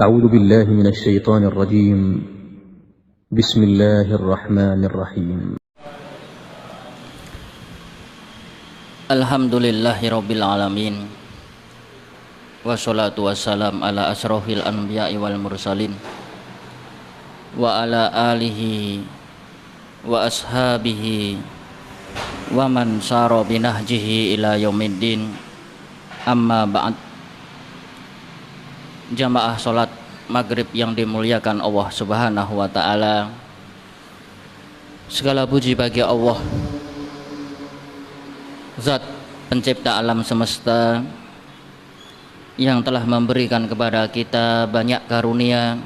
أعوذ بالله من الشيطان الرجيم. بسم الله الرحمن الرحيم. Alhamdulillahi Rabbil Alamin. Wassalatu wassalam ala asrofil anbiya'i wal mursalin wa ala alihi wa ashabihi wa man sara binahjihi ila yaumiddin. Amma ba'd. Jamaah salat maghrib yang dimuliakan Allah Subhanahu wa ta'ala, segala puji bagi Allah, Zat pencipta alam semesta, yang telah memberikan kepada kita banyak karunia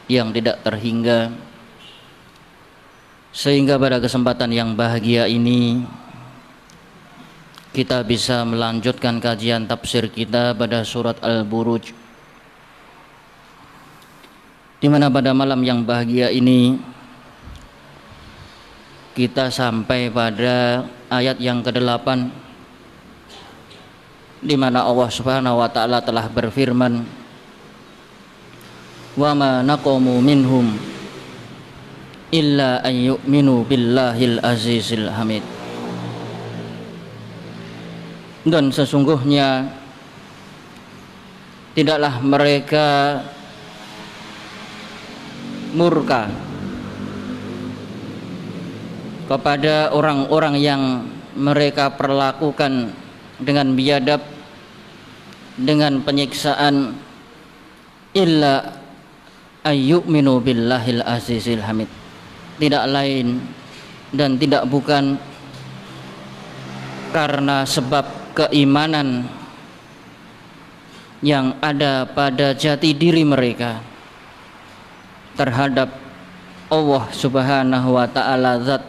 yang tidak terhingga, sehingga pada kesempatan yang bahagia ini kita bisa melanjutkan kajian tafsir kita pada surat Al-Buruj, di mana pada malam yang bahagia ini kita sampai pada ayat yang ke-8, di mana Allah Subhanahu wa ta'ala telah berfirman, wa ma naqamu minhum illa an yu'minu billahil azizil hamid. Dan sesungguhnya tidaklah mereka murka kepada orang-orang yang mereka perlakukan dengan biadab, dengan penyiksaan, illa ayyuminu billahil azizil hamid, tidak lain dan tidak bukan karena sebab keimanan yang ada pada jati diri mereka terhadap Allah Subhanahu wa ta'ala, Zat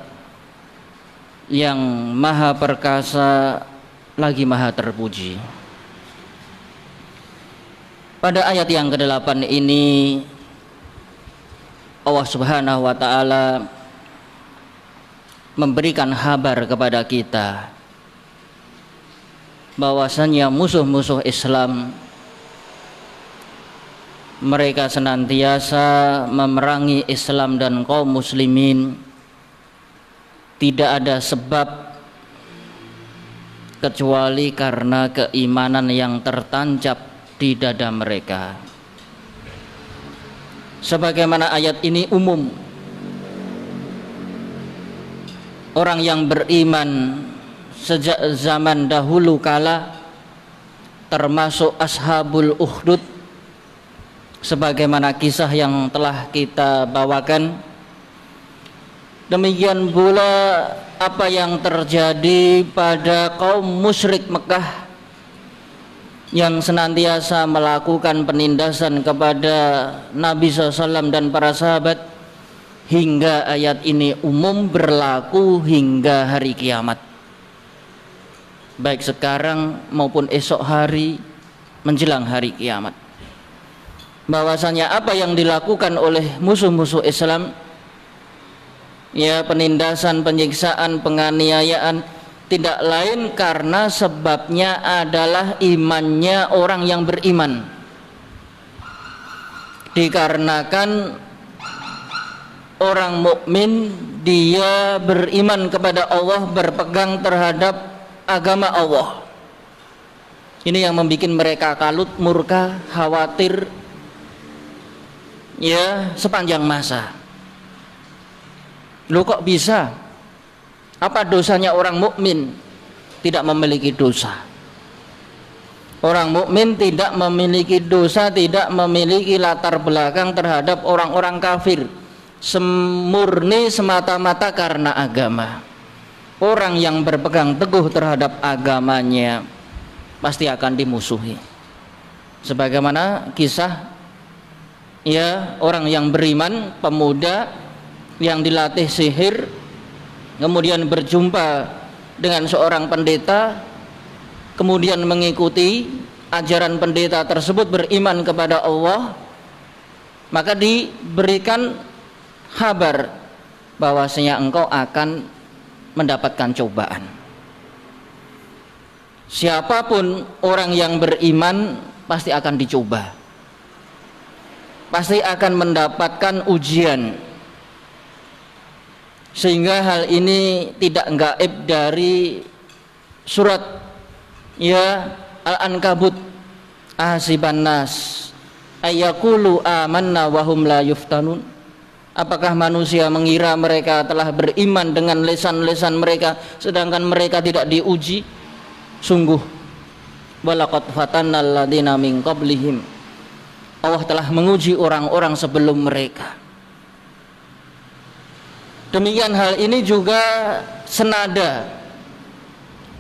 yang maha perkasa lagi maha terpuji. Pada ayat yang ke-8 ini Allah Subhanahu wa ta'ala memberikan kabar kepada kita bahwasanya musuh-musuh Islam mereka senantiasa memerangi Islam dan kaum muslimin, tidak ada sebab kecuali karena keimanan yang tertancap di dada mereka. Sebagaimana ayat ini umum, orang yang beriman sejak zaman dahulu kala, termasuk ashabul ukhdud, sebagaimana kisah yang telah kita bawakan. Demikian pula apa yang terjadi pada kaum musyrik Mekah yang senantiasa melakukan penindasan kepada Nabi SAW dan para sahabat, hingga ayat ini umum berlaku hingga hari kiamat, baik sekarang maupun esok hari menjelang hari kiamat. Bahwasanya apa yang dilakukan oleh musuh-musuh Islam, ya, penindasan, penyiksaan, penganiayaan, tidak lain karena sebabnya adalah imannya orang yang beriman. Dikarenakan orang mukmin dia beriman kepada Allah, berpegang terhadap agama Allah. Ini yang membuat mereka kalut, murka, khawatir, ya, sepanjang masa. Loh, kok bisa? Apa dosanya orang mukmin? Tidak memiliki dosa. Orang mukmin tidak memiliki dosa, tidak memiliki latar belakang terhadap orang-orang kafir, semurni semata-mata karena agama. Orang yang berpegang teguh terhadap agamanya pasti akan dimusuhi. Sebagaimana kisah, ya, orang yang beriman, pemuda yang dilatih sihir, kemudian berjumpa dengan seorang pendeta, kemudian mengikuti ajaran pendeta tersebut, beriman kepada Allah, maka diberikan kabar bahwasanya engkau akan mendapatkan cobaan. Siapapun orang yang beriman pasti akan dicoba. pasti akan mendapatkan ujian. Sehingga hal ini tidak gaib dari surat ya Al-Ankabut, ahasiban nas ayyaqulu amanna wa hum la yuftanun. Apakah manusia mengira mereka telah beriman dengan lisan-lisan mereka sedangkan mereka tidak diuji? Sungguh walaqad fatannal ladzina min qablihim, Allah telah menguji orang-orang sebelum mereka. Demikian hal ini juga senada,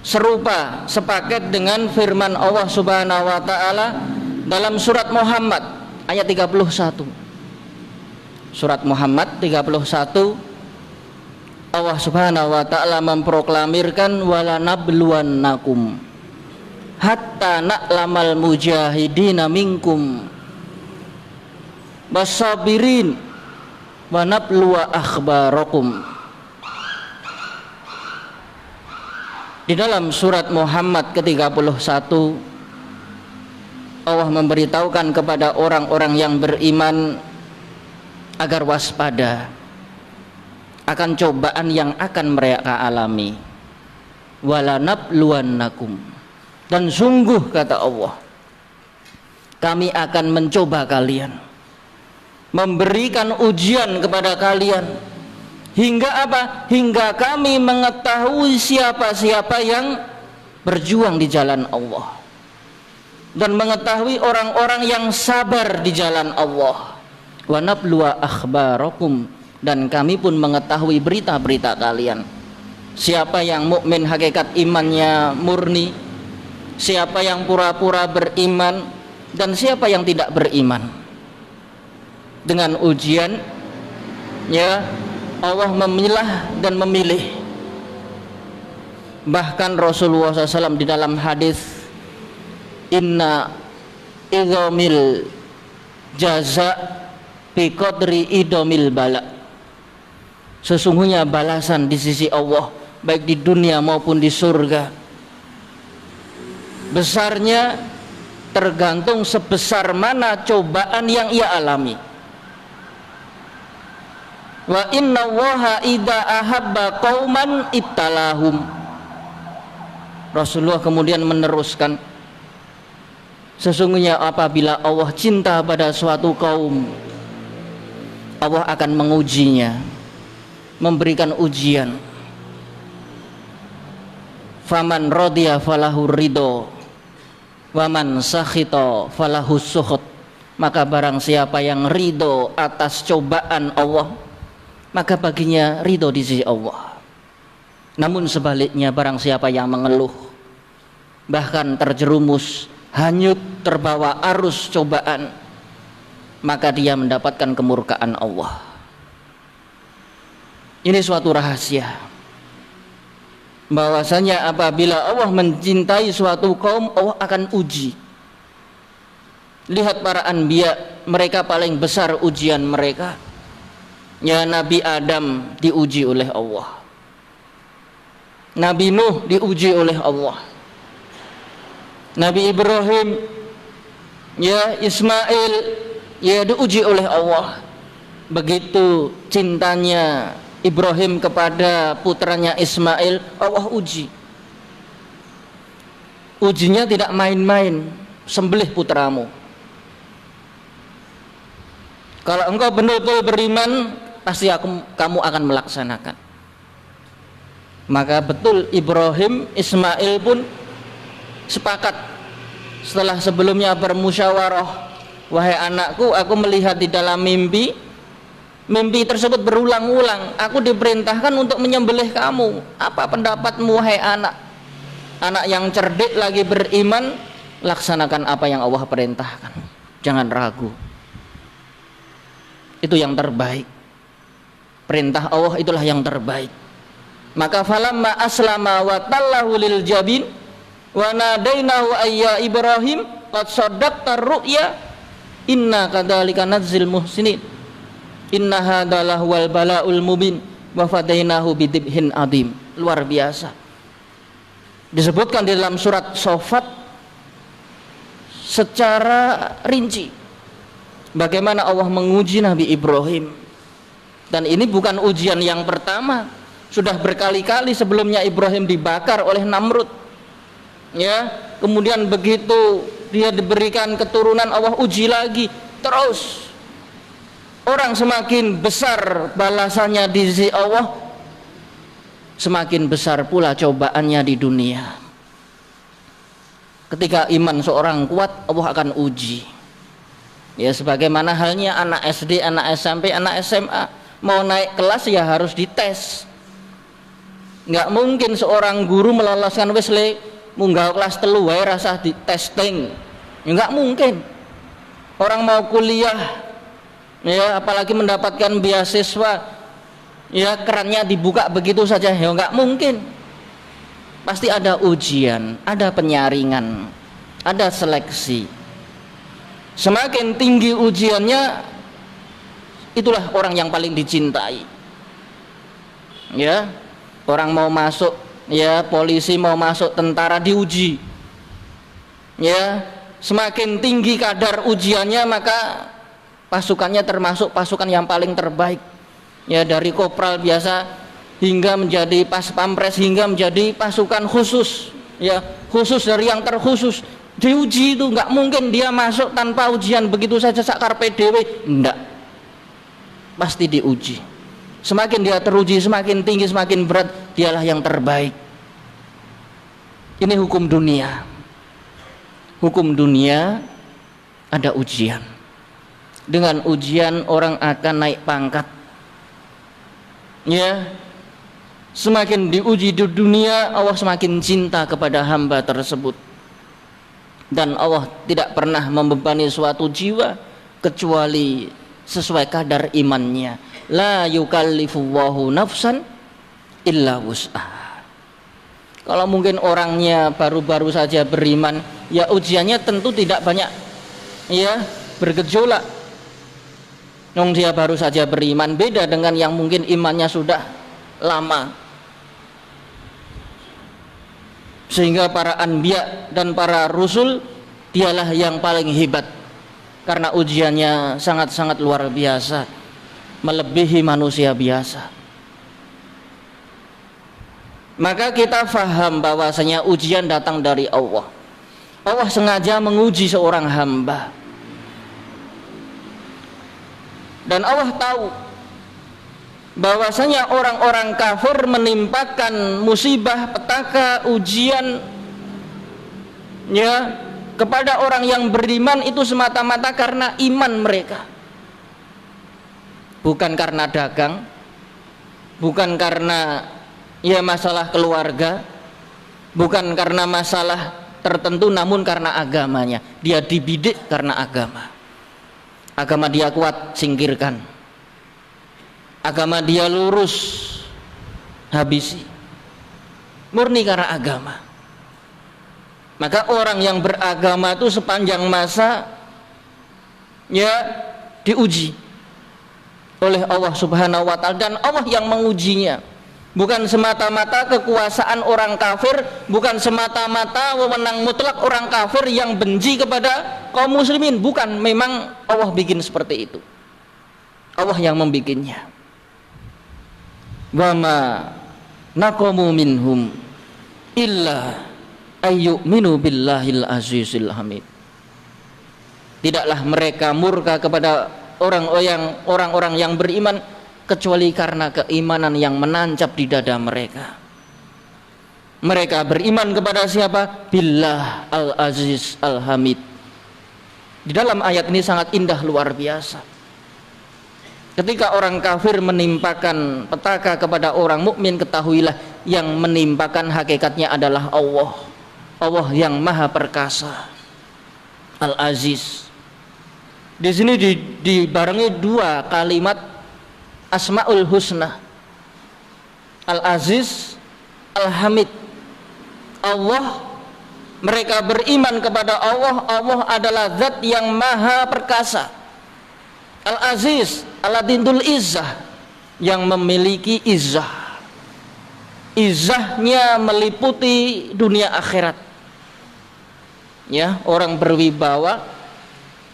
serupa, sepaket dengan firman Allah Subhanahu wa taala dalam surat Muhammad ayat 31. Surat Muhammad 31, Allah Subhanahu wa taala memproklamirkan wala nabluwannakum hatta na'lamal mujahidina minkum wasabirin wa nabluwa akhbarakum. Di dalam surat Muhammad ke-31 Allah memberitahukan kepada orang-orang yang beriman agar waspada akan cobaan yang akan mereka alami. Wala nabluwannakum, dan sungguh kata Allah, kami akan mencoba kalian, memberikan ujian kepada kalian, hingga apa? Hingga kami mengetahui siapa-siapa yang berjuang di jalan Allah dan mengetahui orang-orang yang sabar di jalan Allah. Wa nabluwa akhbarakum, dan kami pun mengetahui berita-berita kalian, siapa yang mukmin hakikat imannya murni, siapa yang pura-pura beriman, dan siapa yang tidak beriman. Dengan ujian ya Allah memilah dan memilih. Bahkan Rasulullah SAW di dalam hadis inna idhamil jaza biqadri idomil bala, sesungguhnya balasan di sisi Allah baik di dunia maupun di surga besarnya tergantung sebesar mana cobaan yang ia alami. Wa inna Allaha idza ahabba qauman ibtalahum. Rasulullah kemudian meneruskan, sesungguhnya apabila Allah cinta pada suatu kaum, Allah akan mengujinya, memberikan ujian. Faman radiya falahu ridho, waman sakhita falahu sukhut. Maka barang siapa yang ridho atas cobaan Allah, maka baginya ridho di sisi Allah. Namun sebaliknya, barang siapa yang mengeluh, bahkan terjerumus, hanyut terbawa arus cobaan, maka dia mendapatkan kemurkaan Allah. Ini suatu rahasia, bahwasanya apabila Allah mencintai suatu kaum, Allah akan uji. Lihat para anbiya, mereka paling besar ujian mereka. Ya, Nabi Adam diuji oleh Allah, Nabi Nuh diuji oleh Allah, Nabi Ibrahim, ya Ismail, ya diuji oleh Allah. Begitu cintanya Ibrahim kepada putranya Ismail, Allah uji. Ujinya tidak main-main, sembelih putramu. Kalau engkau benar-benar beriman, pasti kamu akan melaksanakan. Maka betul Ibrahim, Ismail pun sepakat setelah sebelumnya bermusyawarah, wahai anakku, aku melihat di dalam mimpi tersebut berulang-ulang, aku diperintahkan untuk menyembelih kamu. Apa pendapatmu wahai anak? Anak yang cerdik lagi beriman, laksanakan apa yang Allah perintahkan, jangan ragu. Itu yang terbaik. Perintah Allah itulah yang terbaik. Maka falamma aslama wa tallahu lil jabin wa nadainahu ayya Ibrahim qad saddaqta ru'ya inna kadzalika nadzil muhsinin inna hadzalah wal balaul mubin wa fadainahu bidibhin adim. Luar biasa. Disebutkan di dalam surat Shafat secara rinci bagaimana Allah menguji Nabi Ibrahim. Dan ini bukan ujian yang pertama, sudah berkali-kali sebelumnya Ibrahim dibakar oleh Namrud. Ya, kemudian begitu dia diberikan keturunan, Allah uji lagi terus. Orang semakin besar balasannya di sisi Allah, semakin besar pula cobaannya di dunia. Ketika iman seorang kuat, Allah akan uji. Ya, sebagaimana halnya anak SD, anak SMP, anak SMA, mau naik kelas ya harus dites. Nggak mungkin seorang guru meloloskan wis le munggah kelas 3 wae rasa di testing. Ya, nggak mungkin. Orang mau kuliah, ya apalagi mendapatkan beasiswa, ya kerannya dibuka begitu saja, ya nggak mungkin. Pasti ada ujian, ada penyaringan, ada seleksi. Semakin tinggi ujiannya, itulah orang yang paling dicintai. Ya, orang mau masuk, ya polisi mau masuk, tentara diuji. Ya, semakin tinggi kadar ujiannya, maka pasukannya termasuk pasukan yang paling terbaik. Ya, dari kopral biasa hingga menjadi pas pampres, hingga menjadi pasukan khusus, ya khusus dari yang terkhusus. Diuji itu, nggak mungkin dia masuk tanpa ujian begitu saja sakar PDW, enggak, pasti diuji. Semakin dia teruji, semakin tinggi, semakin berat, dialah yang terbaik. Ini hukum dunia. Hukum dunia ada ujian. Dengan ujian orang akan naik pangkat. Ya, semakin diuji di dunia, Allah semakin cinta kepada hamba tersebut. Dan Allah tidak pernah membebani suatu jiwa kecuali sesuai kadar imannya. La yukallifullahu nafsan illa wus'aha. Kalau mungkin orangnya baru-baru saja beriman, ya ujiannya tentu tidak banyak, ya bergejolak. Nong dia baru saja beriman, beda dengan yang mungkin imannya sudah lama. Sehingga para anbiya dan para rusul, dialah yang paling hebat karena ujiannya sangat-sangat luar biasa, melebihi manusia biasa. Maka kita faham bahwasanya ujian datang dari Allah. Allah sengaja menguji seorang hamba. Dan Allah tahu bahwasanya orang-orang kafir menimpakan musibah, petaka, ujian, ya kepada orang yang beriman itu semata-mata karena iman mereka, bukan karena dagang, bukan karena ya masalah keluarga, bukan karena masalah tertentu, namun karena agamanya. Dia dibidik karena agama. Agama dia kuat, singkirkan. Agama dia lurus, habisi. Murni karena agama. Maka orang yang beragama itu sepanjang masa ya diuji oleh Allah Subhanahu wa taala, dan Allah yang mengujinya. Bukan semata-mata kekuasaan orang kafir, bukan semata-mata wewenang mutlak orang kafir yang benci kepada kaum muslimin, bukan. Memang Allah bikin seperti itu. Allah yang membikinnya. Wa ma naqamu minhum illa ayyuminu billahil azizil hamid. Tidaklah mereka murka kepada orang-orang yang beriman kecuali karena keimanan yang menancap di dada mereka. Mereka beriman kepada siapa? Billah al-aziz al-hamid. Di dalam ayat ini sangat indah, luar biasa. Ketika orang kafir menimpakan petaka kepada orang mukmin, ketahuilah yang menimpakan hakikatnya adalah Allah. Allah yang maha perkasa, Al-Aziz. Di sini dibarengi dua kalimat Asmaul Husna, Al-Aziz, Al-Hamid. Allah, mereka beriman kepada Allah. Allah adalah zat yang maha perkasa. Al-Aziz, Aladindul Izzah, yang memiliki izzah. Izzahnya meliputi dunia akhirat. Ya, orang berwibawa,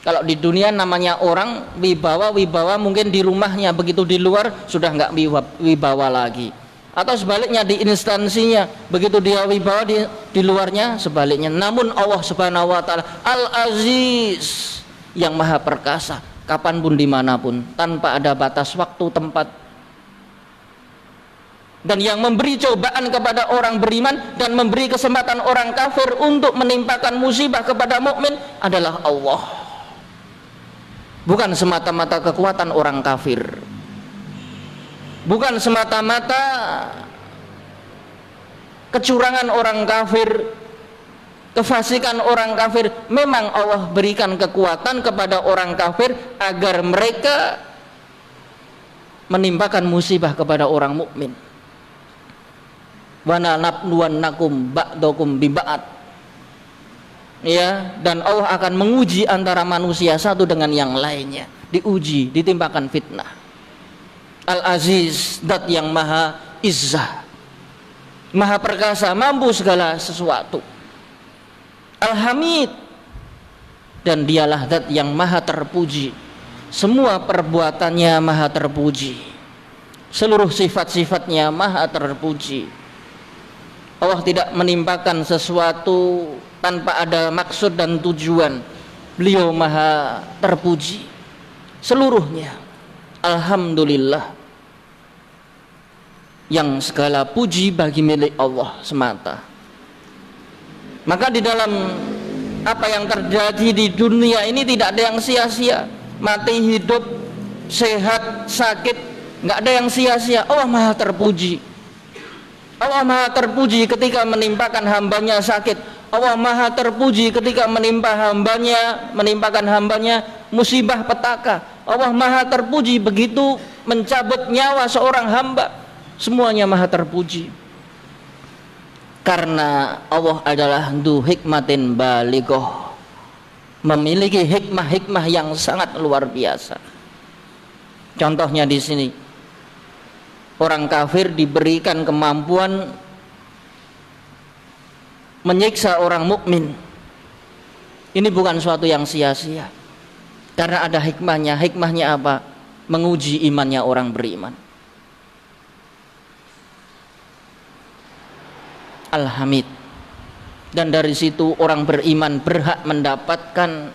Kalau di dunia namanya orang wibawa mungkin di rumahnya, begitu di luar sudah nggak wibawa lagi. Atau sebaliknya di instansinya, begitu dia wibawa di luarnya sebaliknya. Namun Allah Subhanahu wa taala Al-Aziz, yang maha perkasa, kapanpun dimanapun, tanpa ada batas waktu tempat. Dan yang memberi cobaan kepada orang beriman dan memberi kesempatan orang kafir untuk menimpakan musibah kepada mukmin adalah Allah. Bukan semata-mata kekuatan orang kafir, bukan semata-mata kecurangan orang kafir, kefasikan orang kafir. Memang Allah berikan kekuatan kepada orang kafir agar mereka menimpakan musibah kepada orang mukmin. Wa nabluwannakum ba'dakum bi ba'd. Ya, dan Allah akan menguji antara manusia satu dengan yang lainnya, diuji, ditimpakan fitnah. Al-Aziz, zat yang maha izzah, maha perkasa, mampu segala sesuatu. Al-Hamid, dan dialah zat yang maha terpuji, semua perbuatannya maha terpuji, seluruh sifat-sifatnya maha terpuji. Allah tidak menimpakan sesuatu tanpa ada maksud dan tujuan. Beliau maha terpuji seluruhnya. Alhamdulillah, yang segala puji bagi milik Allah semata. Maka di dalam apa yang terjadi di dunia ini tidak ada yang sia-sia. Mati, hidup, sehat, sakit, nggak ada yang sia-sia. Allah maha terpuji. Allah maha terpuji ketika menimpakan hambanya sakit. Allah maha terpuji ketika menimpakan hambanya musibah petaka. Allah maha terpuji begitu mencabut nyawa seorang hamba. Semuanya maha terpuji, karena Allah adalah du hikmatin balighah, memiliki hikmah-hikmah yang sangat luar biasa. Contohnya di sini, orang kafir diberikan kemampuan menyiksa orang mukmin. Ini bukan suatu yang sia-sia, karena ada hikmahnya. Hikmahnya apa? Menguji imannya orang beriman. Al-Hamid, dan dari situ orang beriman berhak mendapatkan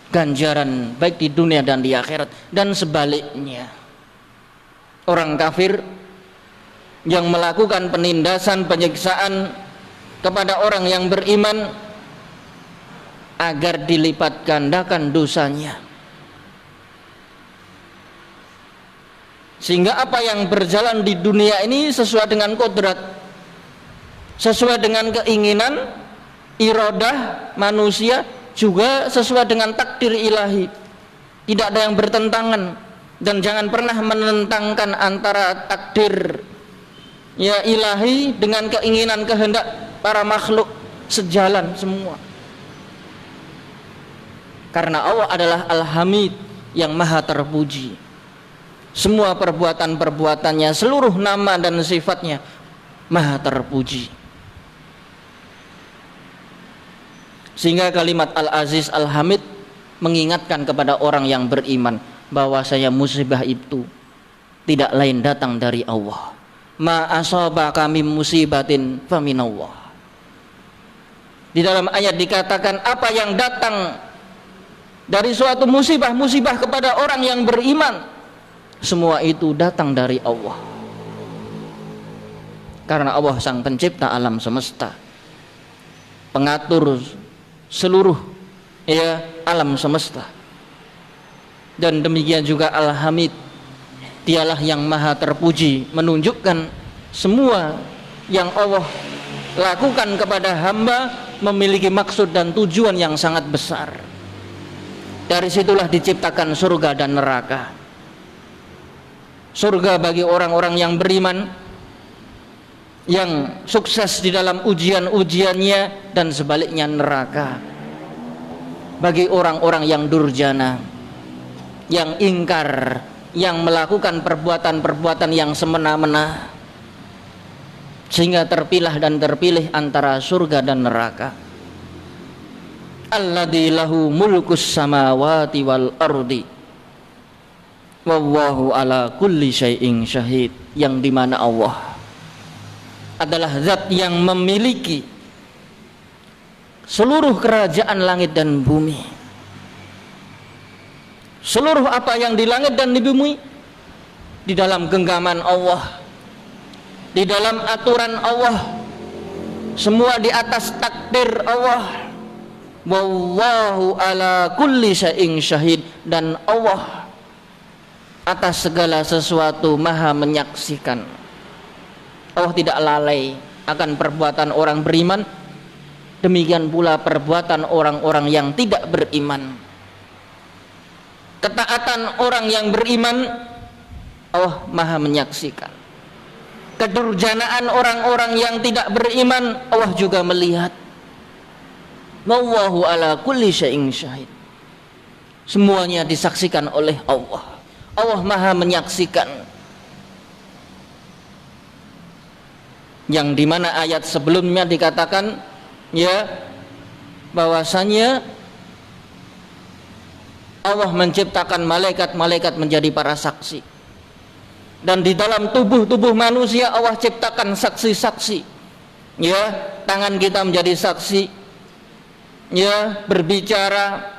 ganjaran baik di dunia dan di akhirat. Dan sebaliknya, orang kafir yang melakukan penindasan, penyiksaan kepada orang yang beriman agar dilipat gandakan dosanya, sehingga apa yang berjalan di dunia ini sesuai dengan kodrat, sesuai dengan keinginan iradah manusia, juga sesuai dengan takdir ilahi. Tidak ada yang bertentangan, dan jangan pernah menentangkan antara takdir ya ilahi dengan keinginan kehendak para makhluk. Sejalan semua, karena Allah adalah Al-Hamid, yang maha terpuji. Semua perbuatan-perbuatannya, seluruh nama dan sifatnya maha terpuji. Sehingga kalimat Al-Aziz Al-Hamid mengingatkan kepada orang yang beriman bahwasanya musibah itu tidak lain datang dari Allah. Ma asabaka min musibatin faminallah. Di dalam ayat dikatakan apa yang datang dari suatu musibah kepada orang yang beriman, semua itu datang dari Allah. Karena Allah sang pencipta alam semesta, pengatur seluruh ya alam semesta. Dan demikian juga Al-Hamid, dialah yang maha terpuji, menunjukkan semua yang Allah lakukan kepada hamba memiliki maksud dan tujuan yang sangat besar. Dari situlah diciptakan surga dan neraka. Surga bagi orang-orang yang beriman, yang sukses di dalam ujian-ujiannya, dan sebaliknya neraka bagi orang-orang yang durjana, yang ingkar, yang melakukan perbuatan-perbuatan yang semena-mena, sehingga terpilah dan terpilih antara surga dan neraka. alladzi lahu mulkus samawati wal ardi wallahu ala kulli syai'in syahid, yang dimana Allah adalah zat yang memiliki seluruh kerajaan langit dan bumi. Seluruh apa yang di langit dan di bumi di dalam genggaman Allah, di dalam aturan Allah, semua di atas takdir Allah. Wallahu ala kulli syai'in syahid, dan Allah atas segala sesuatu maha menyaksikan. Allah tidak lalai akan perbuatan orang beriman, demikian pula perbuatan orang-orang yang tidak beriman. Ketaatan orang yang beriman Allah maha menyaksikan. Kedurjanaan orang-orang yang tidak beriman Allah juga melihat. Wallahu ala kulli syai'in syahid. Semuanya disaksikan oleh Allah. Allah maha menyaksikan. Yang dimana ayat sebelumnya dikatakan ya bahwasanya Allah menciptakan malaikat-malaikat menjadi para saksi, dan di dalam tubuh-tubuh manusia Allah ciptakan saksi-saksi. Ya, tangan kita menjadi saksi, ya, berbicara,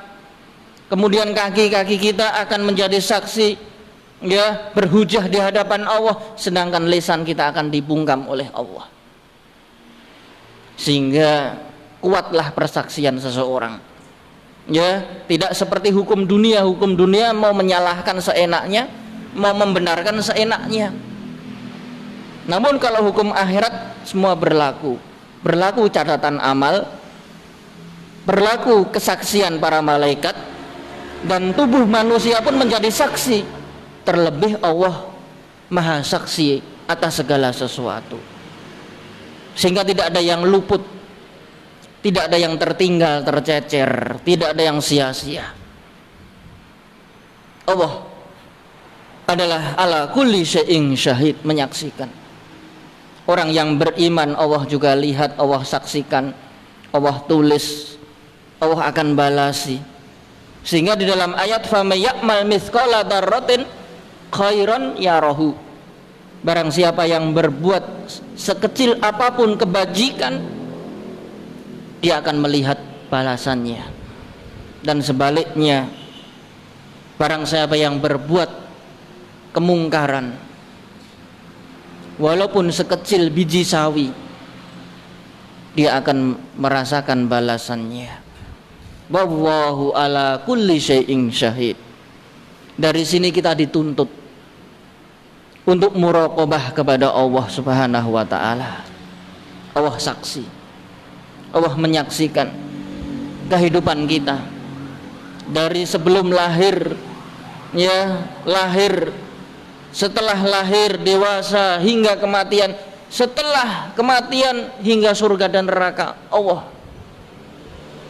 kemudian kaki-kaki kita akan menjadi saksi, ya, berhujah di hadapan Allah, sedangkan lisan kita akan dibungkam oleh Allah. Sehingga kuatlah persaksian seseorang. Ya, tidak seperti hukum dunia mau menyalahkan seenaknya, mau membenarkan seenaknya. Namun kalau hukum akhirat semua berlaku catatan amal, berlaku kesaksian para malaikat, dan tubuh manusia pun menjadi saksi. Terlebih Allah maha saksi atas segala sesuatu, sehingga tidak ada yang luput, tidak ada yang tertinggal, tercecer, tidak ada yang sia-sia. Allah adalah ala kulli syai'in syahid, menyaksikan. Orang yang beriman Allah juga lihat, Allah saksikan, Allah tulis, Allah akan balasi. Sehingga di dalam ayat famay ya'mal mithqala dzarratin khairan yarahu, barang siapa yang berbuat sekecil apapun kebajikan dia akan melihat balasannya. Dan sebaliknya, barang siapa yang berbuat kemungkaran walaupun sekecil biji sawi, dia akan merasakan balasannya. Wallahu ala kulli syai'in syahid. Dari sini kita dituntut untuk muraqabah kepada Allah Subhanahu wa taala. Allah saksi, Allah menyaksikan kehidupan kita dari sebelum lahir, ya, lahir, setelah lahir, dewasa, hingga kematian, setelah kematian hingga surga dan neraka. Allah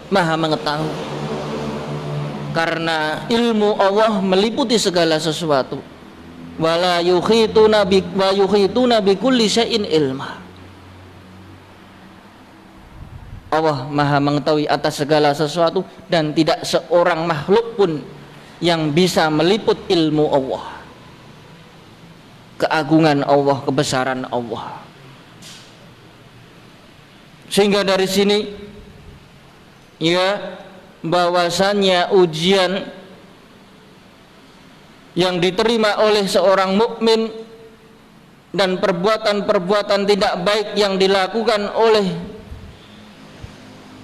maha mengetahui, karena ilmu Allah meliputi segala sesuatu. Wala yukhituna bi kulli syai'in ilma. Allah maha mengetahui atas segala sesuatu, dan tidak seorang makhluk pun yang bisa meliput ilmu Allah, keagungan Allah, kebesaran Allah. Sehingga dari sini, ya, bahwasannya ujian yang diterima oleh seorang mukmin dan perbuatan-perbuatan tidak baik yang dilakukan oleh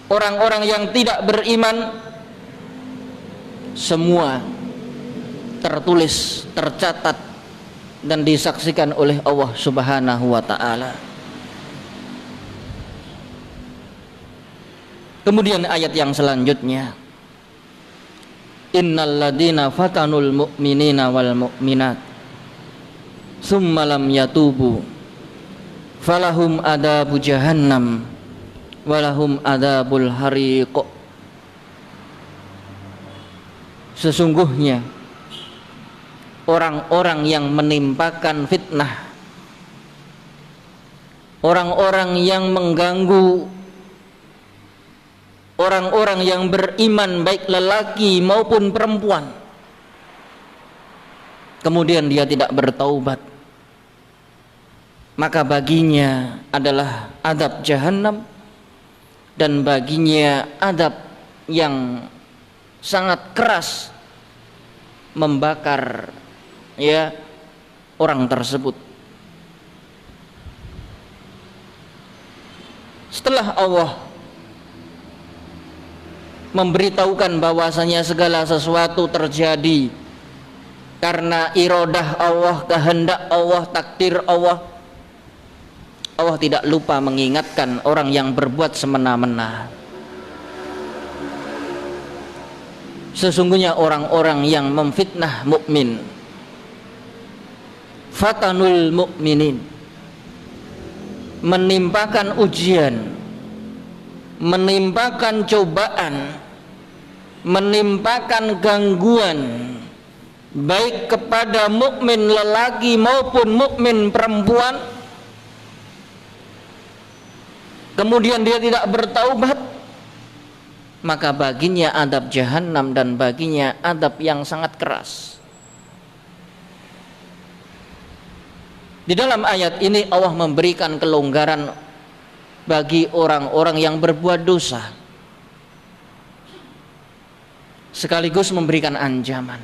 orang-orang yang tidak beriman, semua tertulis, tercatat, dan disaksikan oleh Allah Subhanahu wa ta'ala. Kemudian ayat yang selanjutnya, innal ladina fatanul mu'minina wal mu'minat summa lam yatubu falahum adabu jahannam walahum adabul hariq. Sesungguhnya orang-orang yang menimpakan fitnah, orang-orang yang mengganggu orang-orang yang beriman baik lelaki maupun perempuan, kemudian dia tidak bertaubat, maka baginya adalah azab jahanam, dan baginya azab yang sangat keras membakar ya orang tersebut. Setelah Allah memberitahukan bahwasanya segala sesuatu terjadi karena iradah Allah, kehendak Allah, takdir Allah, Allah tidak lupa mengingatkan orang yang berbuat semena-mena. Sesungguhnya orang-orang yang memfitnah mukmin, fatanul mukminin, menimpakan ujian, menimpakan cobaan, menimpakan gangguan baik kepada mukmin lelaki maupun mukmin perempuan, kemudian dia tidak bertaubat, maka baginya azab jahanam dan baginya azab yang sangat keras. Di dalam ayat ini Allah memberikan kelonggaran bagi orang-orang yang berbuat dosa, sekaligus memberikan ancaman.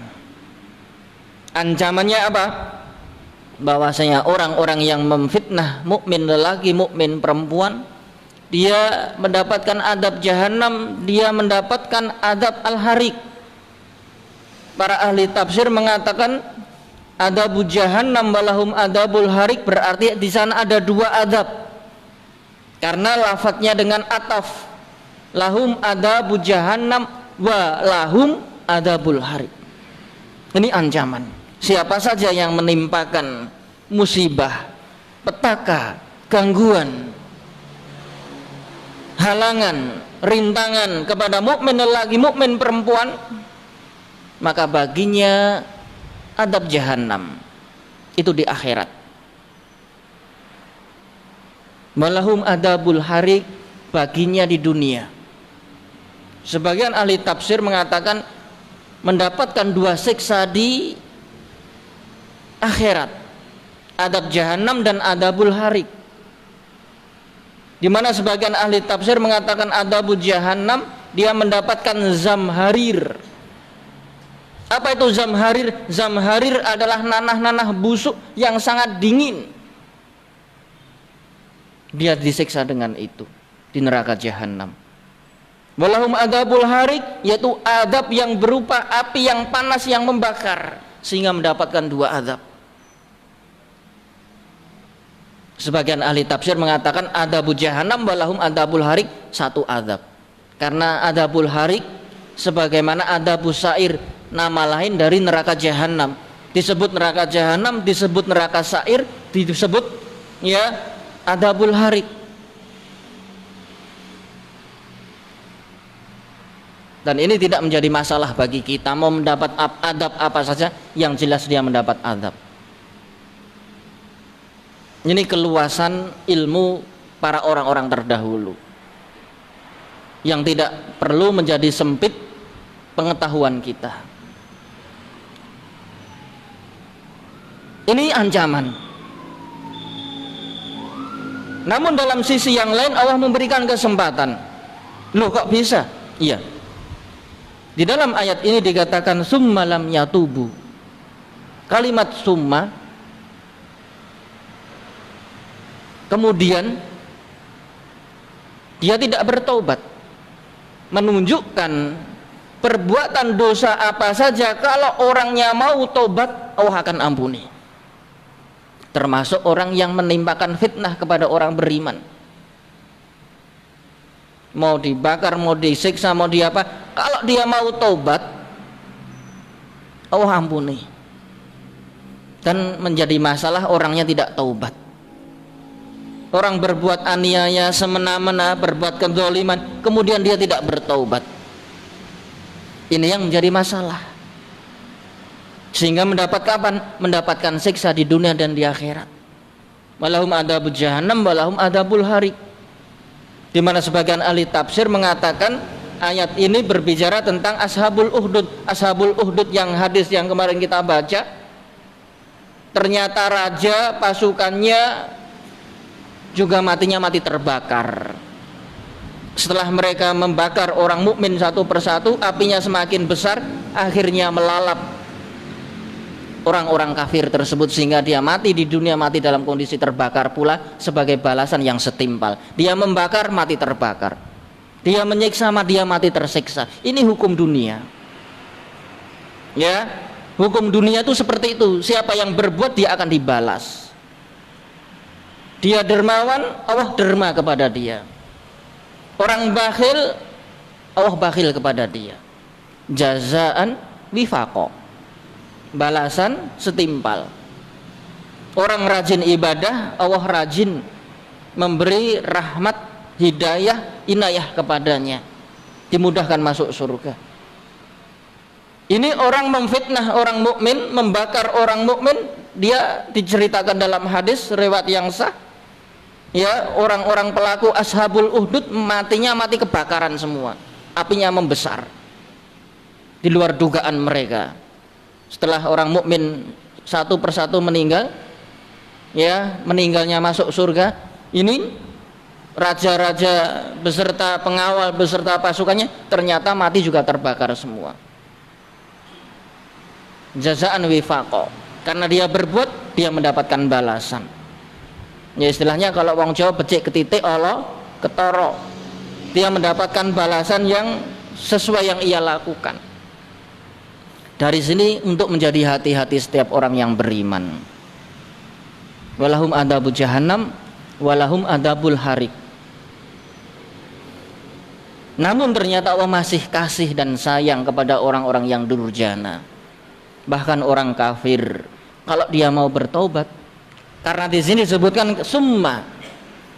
Ancamannya apa? Bahwasanya orang-orang yang memfitnah mukmin lelaki, mukmin perempuan, dia mendapatkan azab jahanam, dia mendapatkan azab al-harik. Para ahli tafsir mengatakan adabu jahannam walahum adabul harik, berarti di sana ada dua adab, karena lafadznya dengan ataf, lahum adabu jahannam wa lahum adabul harik. Ini ancaman. Siapa saja yang menimpakan musibah, petaka, gangguan, halangan, rintangan kepada mukmin lelaki, mukmin perempuan, maka baginya adab jahanam itu di akhirat. Walahum adabul harik, baginya di dunia. Sebagian ahli tafsir mengatakan mendapatkan dua siksa di akhirat, adab jahanam dan adabul harik. Di mana sebagian ahli tafsir mengatakan adabul jahanam dia mendapatkan zamharir. Apa itu zamharir? Zamharir adalah nanah-nanah busuk yang sangat dingin. Dia disiksa dengan itu di neraka jahanam. Walahum adabul harik, yaitu adab yang berupa api yang panas yang membakar, sehingga mendapatkan dua adab. Sebagian ahli tafsir mengatakan adabul jahanam walahum adabul harik satu adab, karena adabul harik sebagaimana adabus sair, nama lain dari neraka jahanam. Disebut neraka jahanam, disebut neraka sair, disebut ya adabul harik. Dan ini tidak menjadi masalah bagi kita mau mendapat adab apa saja, yang jelas dia mendapat adab. Ini keluasan ilmu para orang-orang terdahulu yang tidak perlu menjadi sempit pengetahuan kita. Ini ancaman. Namun dalam sisi yang lain Allah memberikan kesempatan. Loh, kok bisa? Iya. Di dalam ayat ini dikatakan summa lam yatubu. Kalimat summa, kemudian dia tidak bertobat, menunjukkan perbuatan dosa apa saja kalau orangnya mau tobat Allah akan ampuni, termasuk orang yang menimpakan fitnah kepada orang beriman. Mau dibakar, mau disiksa, mau diapa, kalau dia mau tobat Allah ampuni. Dan menjadi masalah orangnya tidak taubat. Orang berbuat aniaya, semena-mena, berbuat kezaliman, kemudian dia tidak bertaubat. Ini yang menjadi masalah. Sehingga mendapat kapan? Mendapatkan siksa di dunia dan di akhirat. Walahum adabul jahannam walahum adabul harik. Di mana sebagian ahli tafsir mengatakan ayat ini berbicara tentang Ashabul Uhdud. Ashabul Uhdud yang hadis yang kemarin kita baca, ternyata raja pasukannya juga matinya mati terbakar. Setelah mereka membakar orang mukmin satu persatu, apinya semakin besar, akhirnya melalap orang-orang kafir tersebut sehingga dia mati di dunia, mati dalam kondisi terbakar pula sebagai balasan yang setimpal. Dia membakar, mati terbakar. Dia menyiksa, dia mati tersiksa. Ini hukum dunia. Ya, hukum dunia itu seperti itu. Siapa yang berbuat dia akan dibalas. Dia dermawan, Allah derma kepada dia. Orang bakhil, Allah bakhil kepada dia. Jazaan wifaqo, balasan setimpal. Orang rajin ibadah, Allah rajin memberi rahmat, hidayah, inayah kepadanya, dimudahkan masuk surga. Ini orang memfitnah orang mukmin, membakar orang mukmin, dia diceritakan dalam hadis riwayat yang sah. Ya, orang-orang pelaku Ashabul Uhdud matinya mati kebakaran semua, apinya membesar di luar dugaan mereka. Setelah orang mukmin satu persatu meninggal, ya, meninggalnya masuk surga, ini raja-raja beserta pengawal beserta pasukannya ternyata mati juga terbakar semua. Jazaan wifaqo, karena dia berbuat dia mendapatkan balasan. Ya, istilahnya kalau wong Jawa becik ketitik Allah ketoro, dia mendapatkan balasan yang sesuai yang ia lakukan. Dari sini untuk menjadi hati-hati setiap orang yang beriman. Walahum adabu jahannam walahum adabul harik. Namun ternyata Allah masih kasih dan sayang kepada orang-orang yang durjana, bahkan orang kafir, kalau dia mau bertaubat. Karena di sini disebutkan summa.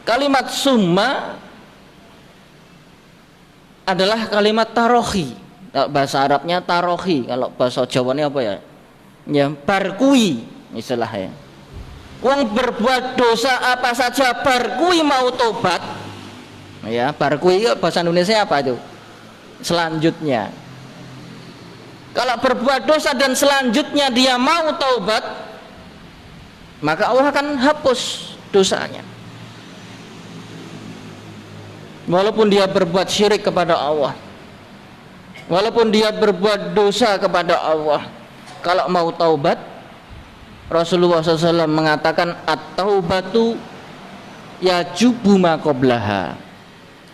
Kalimat summa adalah kalimat tarohi. Kalau bahasa Arabnya tarohi, kalau bahasa Jawanya apa ya? Ya, barkui istilahnya. Wong berbuat dosa apa saja barkui mau tobat. Ya, barkui bahasa Indonesia apa itu? Selanjutnya. Kalau berbuat dosa dan selanjutnya dia mau taubat, maka Allah akan hapus dosanya. Walaupun dia berbuat syirik kepada Allah, walaupun dia berbuat dosa kepada Allah, kalau mau taubat, Rasulullah SAW mengatakan at-taubatu yajubu ma qablaha.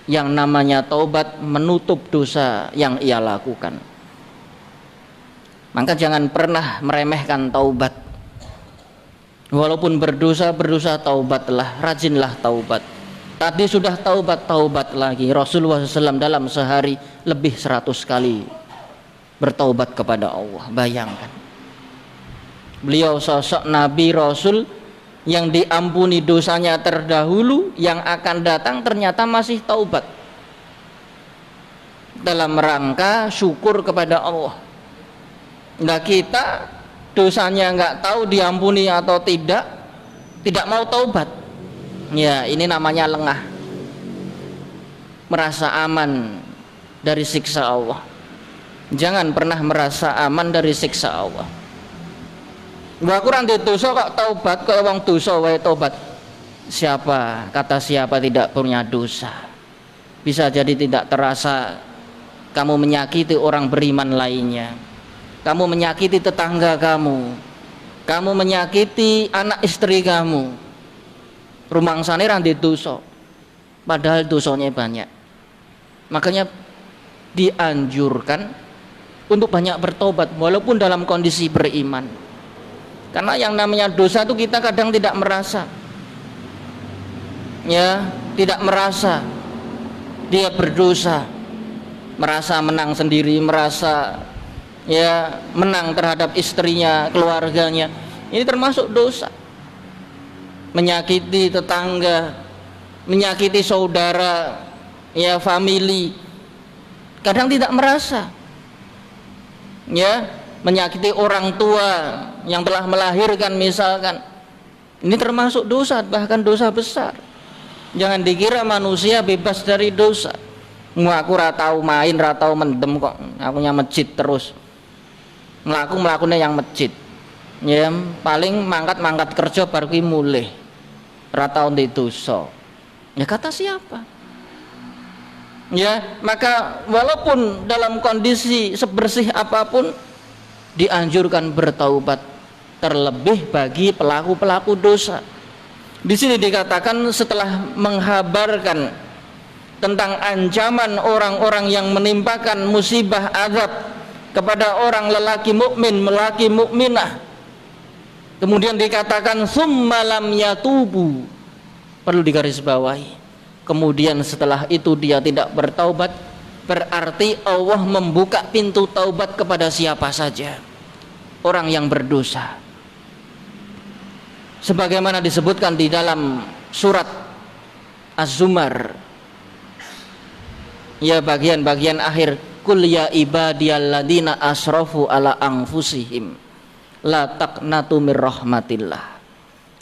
Yang namanya taubat menutup dosa yang ia lakukan. Maka jangan pernah meremehkan taubat. Walaupun berdosa taubatlah, rajinlah taubat. Tadi sudah taubat lagi. Rasulullah SAW dalam sehari lebih 100 kali bertaubat kepada Allah. Bayangkan, beliau sosok Nabi Rasul yang diampuni dosanya terdahulu, yang akan datang ternyata masih taubat dalam rangka syukur kepada Allah. Nah, kita dosanya nggak tahu diampuni atau tidak mau taubat. Ya, ini namanya lengah, merasa aman dari siksa Allah. Jangan pernah merasa aman dari siksa Allah. Gua kurang di dosa kok taubat, kalau wong dosa wae taubat. Siapa kata siapa tidak punya dosa? Bisa jadi tidak terasa kamu menyakiti orang beriman lainnya. Kamu menyakiti tetangga kamu menyakiti anak istri kamu. Rumangsane ra ndek dosa, padahal dosanya banyak. Makanya dianjurkan untuk banyak bertobat walaupun dalam kondisi beriman. Karena yang namanya dosa itu kita kadang tidak merasa. Ya, tidak merasa dia berdosa, merasa menang sendiri, merasa ya menang terhadap istrinya, keluarganya. Ini termasuk dosa. Menyakiti tetangga, menyakiti saudara, ya family, kadang tidak merasa. Ya, menyakiti orang tua yang telah melahirkan misalkan, ini termasuk dosa, bahkan dosa besar. Jangan dikira manusia bebas dari dosa. Aku ora tau main, ora tau mendem kok. Aku nya masjid terus. Melakukannya yang masjid. Ya, paling mangkat kerja baru kuwi mulih. Ora tau ndek dosa. Ya kata siapa? Ya, maka walaupun dalam kondisi sebersih apapun dianjurkan bertaubat, terlebih bagi pelaku-pelaku dosa. Di sini dikatakan setelah menghabarkan tentang ancaman orang-orang yang menimpakan musibah azab kepada orang lelaki mukmin, lelaki mukminah. Kemudian dikatakan summa lam yatubu. Perlu digarisbawahi. Kemudian setelah itu dia tidak bertaubat, berarti Allah membuka pintu taubat kepada siapa saja orang yang berdosa. Sebagaimana disebutkan di dalam surat Az-Zumar, ya bagian-bagian akhir, kul ya ibadiyalladzina asrafu ala anfusihim la taqnatu mir rahmatillah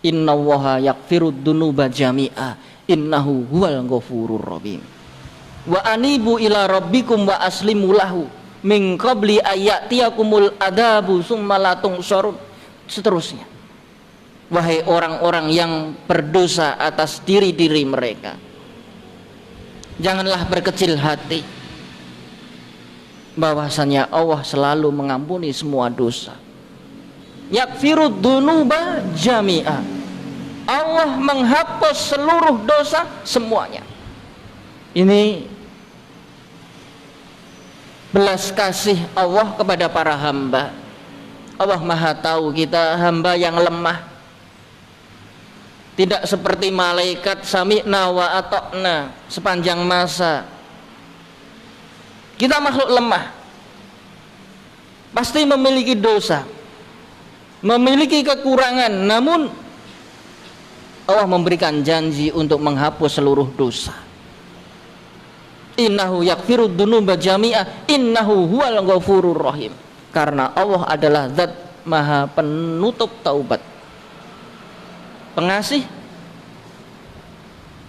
innallaha yaghfirud dzunuba jami'a innahu huwal ghafurur rahim wa anibu ila rabbikum wa aslimu lahu min qabli ayatiyakumul adabu summa la tungsarun. Seterusnya, wahai orang-orang yang berdosa atas diri-diri mereka, janganlah berkecil hati bahwasanya Allah selalu mengampuni semua dosa. Yaghfirud dzunuba jami'a, Allah menghapus seluruh dosa semuanya. Ini belas kasih Allah kepada para hamba. Allah Maha tahu kita hamba yang lemah, tidak seperti malaikat sami'na wa ata'na sepanjang masa. Kita makhluk lemah, pasti memiliki dosa, memiliki kekurangan, namun Allah memberikan janji untuk menghapus seluruh dosa. Innahu yaghfirud dzunuba jami'a innahu huwal ghafurur rahim. Karena Allah adalah zat maha penutup taubat, pengasih,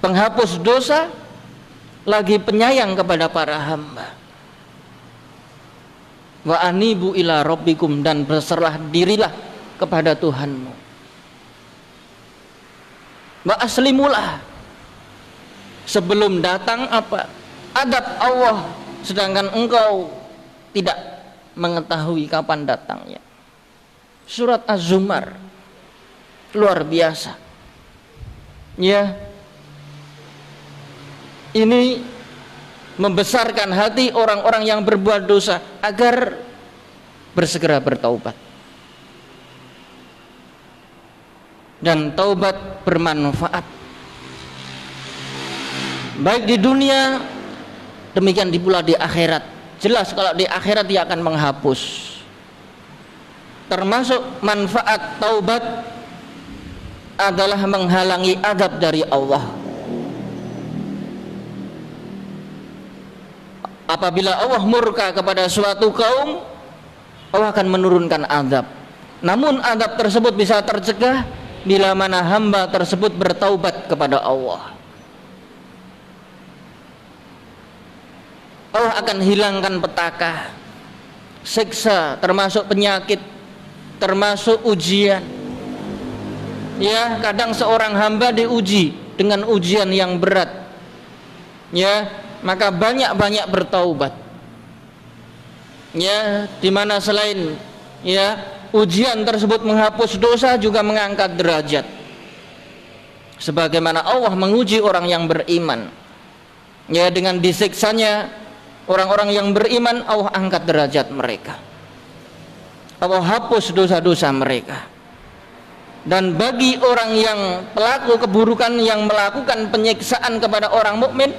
penghapus dosa, lagi penyayang kepada para hamba. Wa anibu ila rabbikum, dan berserah dirilah kepada Tuhanmu. Wa aslimulah, sebelum datang apa? Adab Allah, sedangkan engkau tidak mengetahui kapan datangnya. Surat Az-Zumar luar biasa. Ya, ini membesarkan hati orang-orang yang berbuat dosa agar bersegera bertaubat. Dan taubat bermanfaat baik di dunia, demikian pula di akhirat. Jelas kalau di akhirat dia akan menghapus. Termasuk manfaat taubat adalah menghalangi azab dari Allah. Apabila Allah murka kepada suatu kaum, Allah akan menurunkan azab. Namun azab tersebut bisa tercegah bila mana hamba tersebut bertaubat kepada Allah. Allah akan hilangkan petaka, siksa, termasuk penyakit, termasuk ujian. Ya, kadang seorang hamba diuji dengan ujian yang berat. Ya, maka banyak-banyak bertaubat. Ya, dimana selain ujian tersebut menghapus dosa, juga mengangkat derajat. Sebagaimana Allah menguji orang yang beriman. Ya, dengan disiksanya orang-orang yang beriman, Allah angkat derajat mereka. Allah hapus dosa-dosa mereka. Dan bagi orang yang pelaku keburukan yang melakukan penyiksaan kepada orang mukmin,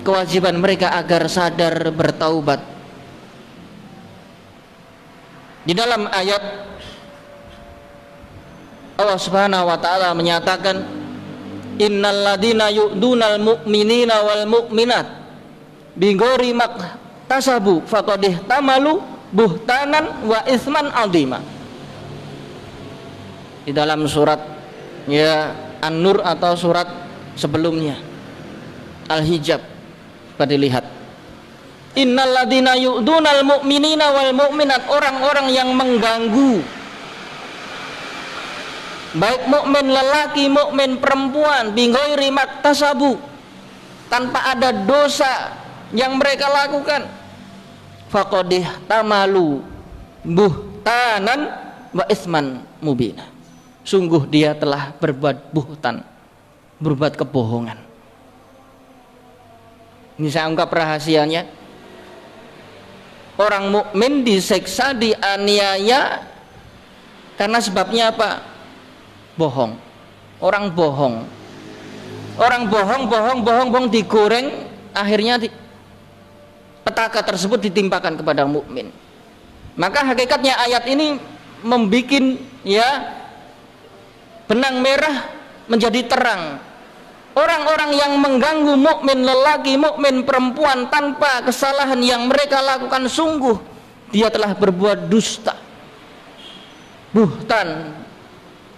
kewajiban mereka agar sadar bertaubat. Di dalam ayat Allah Subhanahu wa taala menyatakan, innal ladina yu'dunal mu'minina wal mu'minat bighairi maktasabu faqad ihtamalu buhtanan wa isman azima. Di dalam surat An-Nur atau surat sebelumnya Al-Hijab, pada dilihat Innalladzina yu'dunal mu'minina wal mu'minat, orang-orang yang mengganggu baik mukmin lelaki, mukmin perempuan, bighairi maktasabu, tanpa ada dosa yang mereka lakukan, faqadih tamalu buhtanan wa isman mubina, sungguh dia telah berbuat buhtan, berbuat kebohongan. Ini saya ungkap rahasianya. Orang mukmin disiksa, dianiaya karena sebabnya apa? Bohong. Orang bohong digoreng, akhirnya petaka tersebut ditimpakan kepada mukmin. Maka hakikatnya ayat ini membikin benang merah menjadi terang. Orang-orang yang mengganggu mukmin lelaki, mukmin perempuan tanpa kesalahan yang mereka lakukan, sungguh dia telah berbuat dusta, buhtan.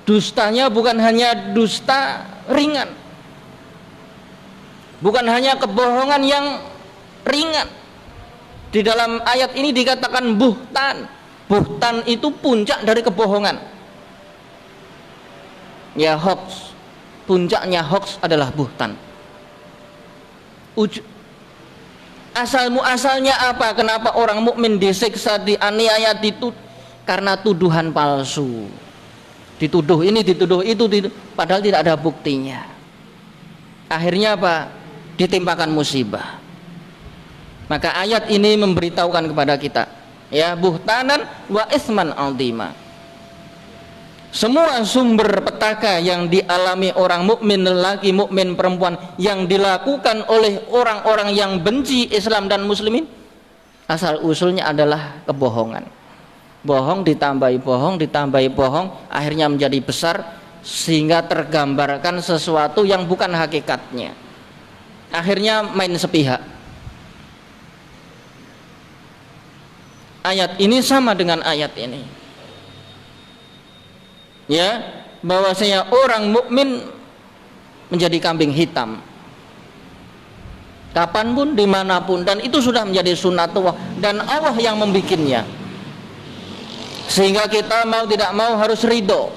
Dustanya bukan hanya dusta ringan, bukan hanya kebohongan yang ringan. Di dalam ayat ini dikatakan buhtan. Buhtan itu puncak dari kebohongan. Ya, hoax. Puncaknya hoax adalah buhtan. Asal-muasalnya apa? Kenapa orang mukmin disiksa, dianiaya, karena tuduhan palsu. Dituduh ini, dituduh itu, padahal tidak ada buktinya. Akhirnya apa? Ditimpakan musibah. Maka ayat ini memberitahukan kepada kita, ya, buhtanan wa isman aldima. Semua sumber petaka yang dialami orang mukmin lelaki, mukmin perempuan, yang dilakukan oleh orang-orang yang benci Islam dan muslimin, asal usulnya adalah kebohongan. Bohong ditambahi bohong, ditambahi bohong, akhirnya menjadi besar sehingga tergambarkan sesuatu yang bukan hakikatnya. Akhirnya main sepihak. Ayat ini sama dengan ayat ini. Ya, bahwasanya orang mukmin menjadi kambing hitam kapanpun, dimanapun, dan itu sudah menjadi sunnatullah dan Allah yang membikinnya, sehingga kita mau tidak mau harus ridho.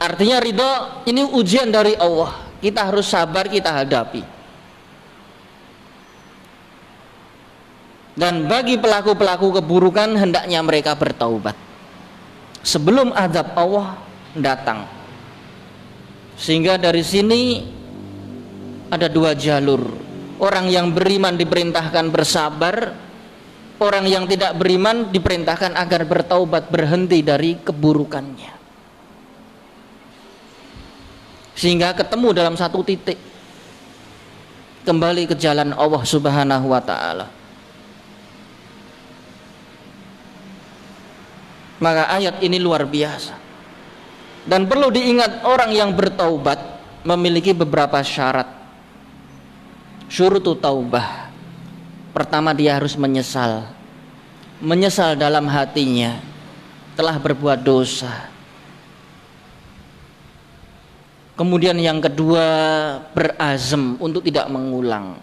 Artinya ridho ini ujian dari Allah, kita harus sabar, kita hadapi. Dan bagi pelaku-pelaku keburukan hendaknya mereka bertaubat sebelum azab Allah datang. Sehingga dari sini ada dua jalur. Orang yang beriman diperintahkan bersabar, orang yang tidak beriman diperintahkan agar bertaubat, berhenti dari keburukannya, sehingga ketemu dalam satu titik, kembali ke jalan Allah Subhanahu wa ta'ala. Maka ayat ini luar biasa. Dan perlu diingat, orang yang bertaubat memiliki beberapa syarat. Syurutu taubah. Pertama, dia harus menyesal. Menyesal dalam hatinya telah berbuat dosa. Kemudian yang kedua, berazam untuk tidak mengulang.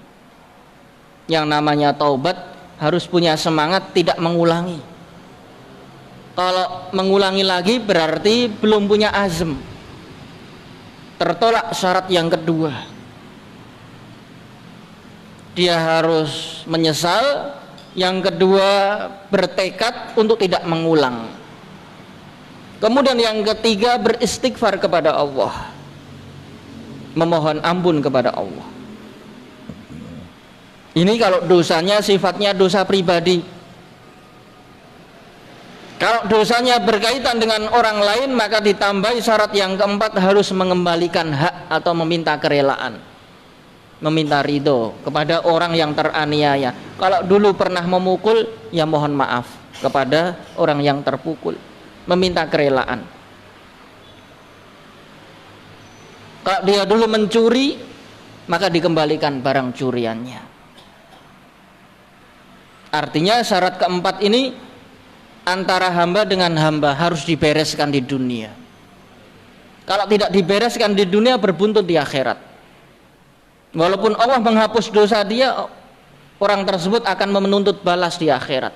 Yang namanya taubat harus punya semangat tidak mengulangi. Kalau mengulangi lagi berarti belum punya azam. Tertolak syarat yang kedua. Dia harus menyesal. Yang kedua, bertekad untuk tidak mengulang. Kemudian yang ketiga, beristighfar kepada Allah, memohon ampun kepada Allah. Ini kalau dosanya sifatnya dosa pribadi. Kalau dosanya berkaitan dengan orang lain, maka ditambahi syarat yang keempat, harus mengembalikan hak atau meminta kerelaan, meminta ridho kepada orang yang teraniaya. Kalau dulu pernah memukul, ya mohon maaf kepada orang yang terpukul, meminta kerelaan. Kalau dia dulu mencuri, maka dikembalikan barang curiannya. Artinya syarat keempat ini antara hamba dengan hamba harus dibereskan di dunia. Kalau tidak dibereskan di dunia, berbuntut di akhirat. Walaupun Allah menghapus dosa dia, orang tersebut akan menuntut balas di akhirat.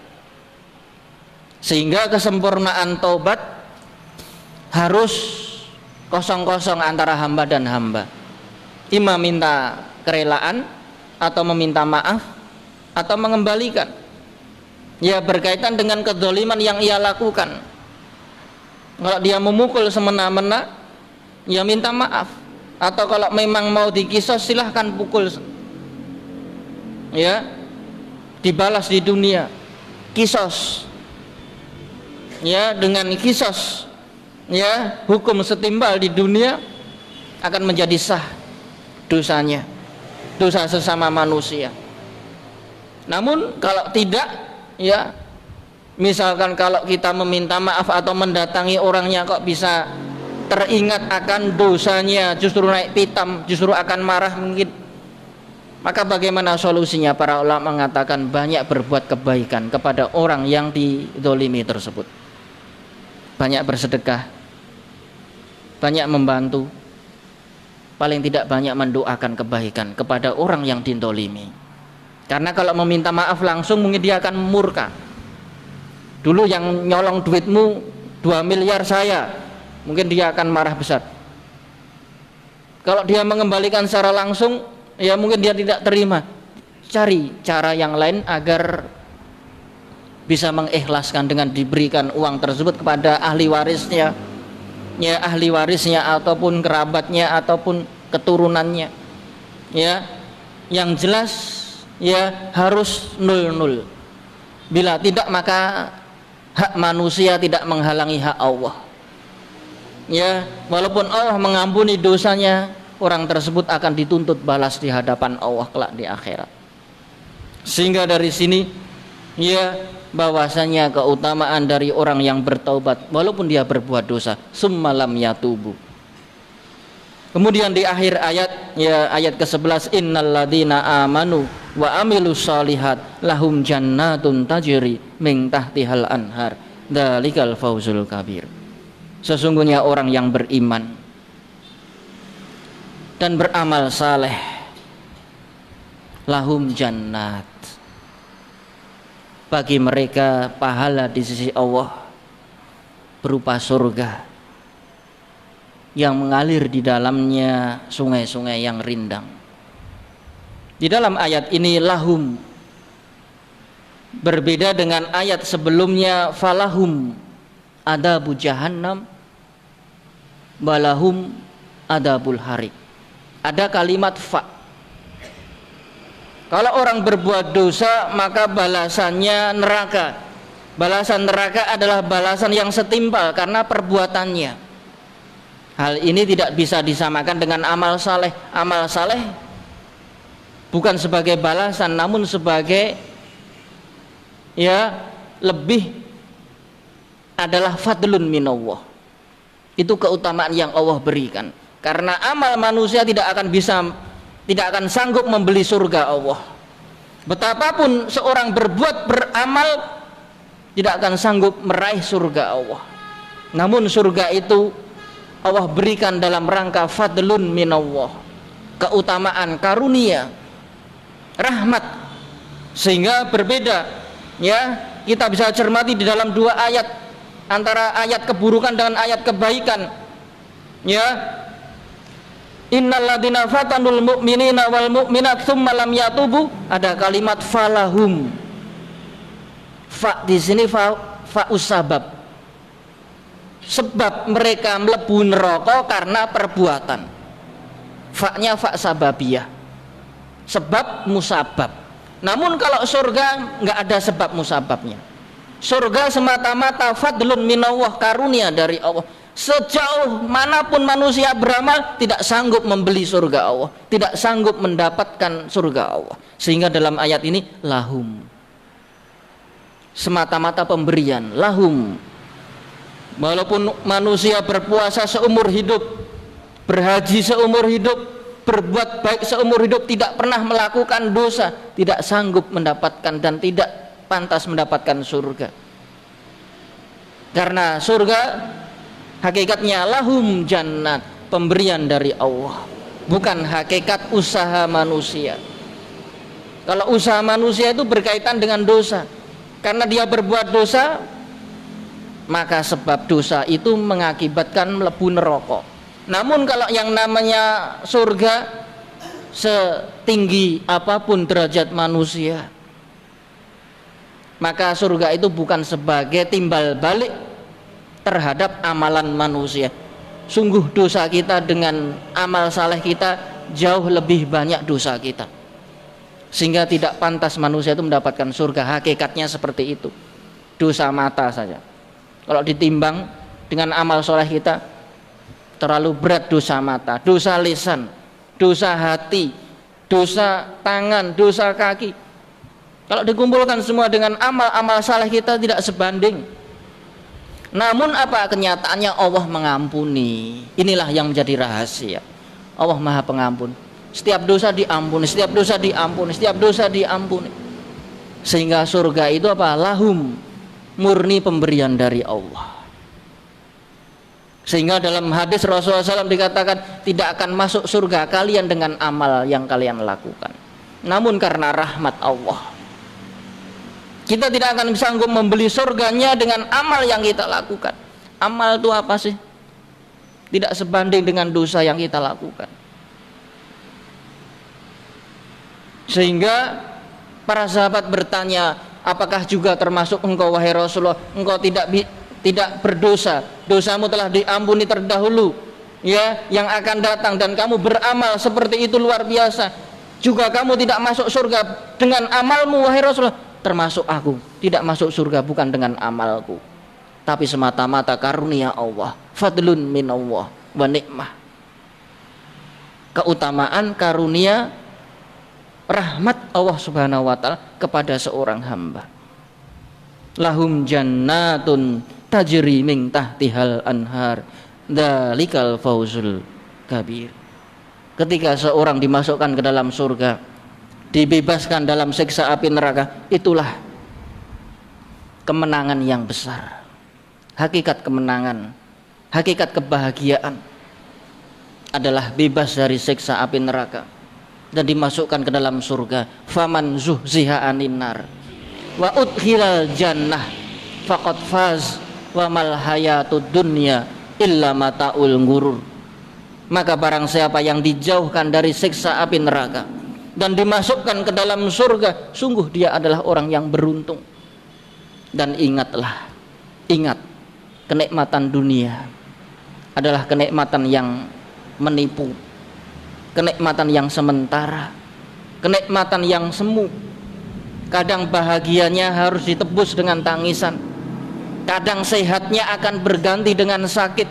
Sehingga kesempurnaan taubat harus kosong-kosong antara hamba dan hamba. Ima minta kerelaan atau meminta maaf atau mengembalikan. Ya, berkaitan dengan kedzaliman yang ia lakukan. Kalau dia memukul semena-mena, ya minta maaf. Atau kalau memang mau dikisos, silahkan pukul. Ya, dibalas di dunia. Kisos. Ya, dengan kisos, ya, hukum setimpal di dunia akan menjadi sah dosanya, dosa sesama manusia. Namun kalau tidak, ya, misalkan kalau kita meminta maaf atau mendatangi orangnya kok bisa teringat akan dosanya, justru naik pitam, justru akan marah mungkin, maka bagaimana solusinya? Para ulama mengatakan banyak berbuat kebaikan kepada orang yang dizalimi tersebut, banyak bersedekah, banyak membantu, paling tidak banyak mendoakan kebaikan kepada orang yang dizalimi. Karena kalau meminta maaf langsung mungkin dia akan murka. Dulu yang nyolong duitmu 2 miliar saya, mungkin dia akan marah besar. Kalau dia mengembalikan secara langsung, ya mungkin dia tidak terima. Cari cara yang lain agar bisa mengikhlaskan dengan diberikan uang tersebut kepada ahli warisnya, ya, ahli warisnya ataupun kerabatnya ataupun keturunannya. Ya, yang jelas ya harus 0-0. Bila tidak, maka hak manusia tidak menghalangi hak Allah. Ya, walaupun Allah mengampuni dosanya, orang tersebut akan dituntut balas di hadapan Allah kelak di akhirat. Sehingga dari sini, ya, bahwasanya keutamaan dari orang yang bertaubat walaupun dia berbuat dosa, summalam yatubu. Kemudian di akhir ayat, ya, ayat ke-11, innalladzina amanu wa amilus solihat lahum jannatun tajri min tahtihal anhar dzalikal fauzul kabir. Sesungguhnya orang yang beriman dan beramal saleh, lahum jannat, bagi mereka pahala di sisi Allah berupa surga yang mengalir di dalamnya sungai-sungai yang rindang. Di dalam ayat ini lahum berbeda dengan ayat sebelumnya, falahum adabu jahannam balahum adabul harik. Ada kalimat fa. Kalau orang berbuat dosa maka balasannya neraka. Balasan neraka adalah balasan yang setimpal karena perbuatannya. Hal ini tidak bisa disamakan dengan amal saleh. Amal saleh bukan sebagai balasan, namun sebagai, ya, lebih adalah fadlun minallah. Itu keutamaan yang Allah berikan. Karena amal manusia tidak akan sanggup membeli surga Allah. Betapapun seorang berbuat beramal tidak akan sanggup meraih surga Allah. Namun surga itu Allah berikan dalam rangka fadlun minallah, keutamaan, karunia, rahmat. Sehingga berbeda, ya, kita bisa cermati di dalam 2 ayat, antara ayat keburukan dengan ayat kebaikan. Ya, innalladzina fatanul mu'minina wal mu'minat tsumma lam yatubu, ada kalimat falahum. Fa di sini fa usabab, sebab mereka mlebu neraka karena perbuatan. Fa-nya fa sababiyah, sebab musabab. Namun kalau surga nggak ada sebab musababnya. Surga semata-mata fadlun minallah, karunia dari Allah. Sejauh manapun manusia beramal tidak sanggup membeli surga Allah, tidak sanggup mendapatkan surga Allah. Sehingga dalam ayat ini lahum, semata-mata pemberian, lahum. Walaupun manusia berpuasa seumur hidup, berhaji seumur hidup, berbuat baik seumur hidup, tidak pernah melakukan dosa, tidak sanggup mendapatkan dan tidak pantas mendapatkan surga. Karena surga hakikatnya lahum jannat, pemberian dari Allah. bukan hakikat usaha manusia. Kalau usaha manusia itu berkaitan dengan dosa, karena dia berbuat dosa, maka sebab dosa itu mengakibatkan mlebu neraka. Namun kalau yang namanya surga, setinggi apapun derajat manusia, maka surga itu bukan sebagai timbal balik terhadap amalan manusia. Sungguh dosa kita dengan amal saleh kita jauh lebih banyak dosa kita, sehingga tidak pantas manusia itu mendapatkan surga. Hakikatnya seperti itu. Dosa mata saja, kalau ditimbang dengan amal soleh kita, terlalu berat dosa mata, dosa lisan, dosa hati, dosa tangan, dosa kaki. Kalau dikumpulkan semua dengan amal-amal saleh kita tidak sebanding. Namun apa kenyataannya? Allah mengampuni. Inilah yang menjadi rahasia. Allah Maha Pengampun. Setiap dosa diampuni, setiap dosa diampuni, setiap dosa diampuni. Sehingga surga itu apa? Lahum, murni pemberian dari Allah. Sehingga dalam hadis Rasulullah SAW dikatakan, tidak akan masuk surga kalian dengan amal yang kalian lakukan, namun karena rahmat Allah. Kita tidak akan sanggup membeli surganya dengan amal yang kita lakukan. Amal itu apa sih? Tidak sebanding dengan dosa yang kita lakukan. Sehingga para sahabat bertanya, apakah juga termasuk engkau wahai Rasulullah? Engkau tidak berdosa, dosamu telah diampuni terdahulu, ya, yang akan datang, dan kamu beramal seperti itu luar biasa. Juga kamu tidak masuk surga dengan amalmu wahai Rasulullah. Termasuk aku tidak masuk surga bukan dengan amalku, tapi semata-mata karunia Allah, fadlun min Allah wa nikmah. Keutamaan karunia rahmat Allah Subhanahu wa taala kepada seorang hamba. Lahum jannatun tajri min tahtihal anhar, dzalikal fauzul kabir. Ketika seorang dimasukkan ke dalam surga, dibebaskan dalam siksa api neraka, itulah kemenangan yang besar. Hakikat kemenangan, hakikat kebahagiaan adalah bebas dari siksa api neraka dan dimasukkan ke dalam surga. Faman zuhziha anin nar wa udkhilal jannah faqad faz wa mal hayatud dunya illa mataul ghurur. Maka barang siapa yang dijauhkan dari siksa api neraka dan dimasukkan ke dalam surga, sungguh dia adalah orang yang beruntung. Dan ingatlah, ingat, kenikmatan dunia adalah kenikmatan yang menipu, kenikmatan yang sementara, kenikmatan yang semu. Kadang bahagianya harus ditebus dengan tangisan, kadang sehatnya akan berganti dengan sakit,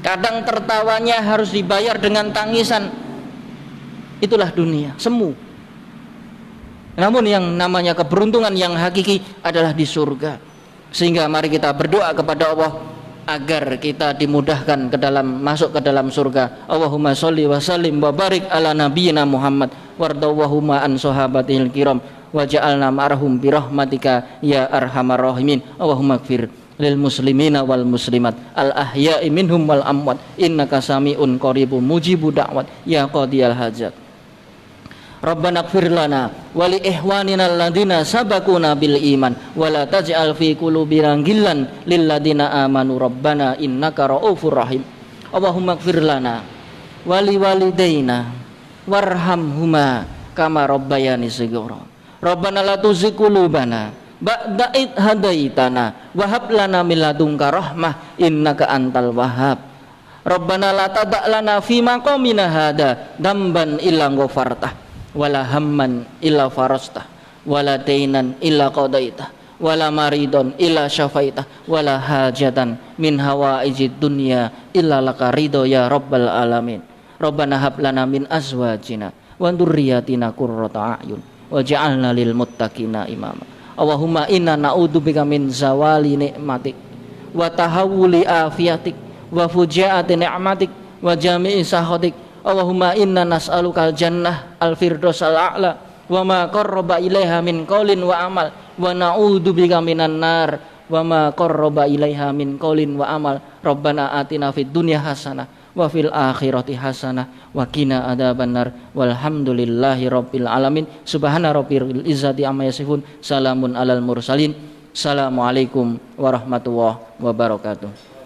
kadang tertawanya harus dibayar dengan tangisan. Itulah dunia, semu. Namun yang namanya keberuntungan yang hakiki adalah di surga. Sehingga mari kita berdoa kepada Allah agar kita dimudahkan ke dalam masuk ke dalam surga. Allahumma sholli wa sallim wa barik ala nabiyyina Muhammad wardawahuma an sahabatihil kiram waja'alna ma'rahum birahmatika ya arhamar rahimin. Allahumma gfir lil muslimina wal muslimat al ahya'i minhum wal amwat innaka sami'un qaribun mujibu da'wat ya qadiyal hajat. Rabbana ighfir lana wa li ihwanina alladziina sabaquna bil iman wa la taj'al fi qulubina ghillan lil ladziina amanu rabbana innaka raufur rahim. Allahumma ighfir lana wa li walidaina warhamhuma kama rabbayani shighara. Rabbana la tuzigh qulubana ba'da id hadaitana wa hab lana min ladunka rahmah innaka antal wahhab. Rabbana la tada' lana fi maqamina hada damban illa ghafartah wala hamman illa farastah wala dainan illa qadaitah wala maridon illa syafaitah wala hajatan min hawaijid dunya illa laka ridho ya rabbal alamin. Rabbana hab lana min azwajina wa dzurriyyatina qurrata a'yun waj'alna lil muttaqina imama. Allahumma inna na'udzubika min zawali ni'matik wa tahawuli afiatik wa fujaati ni'matik wa jami'i sahatik. Allahumma inna nas'alukal jannah al-firdaus al-a'la wa ma qarraba ilaiha min qaulin wa amal wa na'udzubika minan nar wa ma qarraba ilaiha min qaulin wa amal. Rabbana atina fid dunya hasanah wa fil akhirati hasanah wa qina adzabannar walhamdulillahi rabbil alamin subhana rabbil izzati amma yasifun salamun alal mursalin assalamualaikum warahmatullahi wabarakatuh.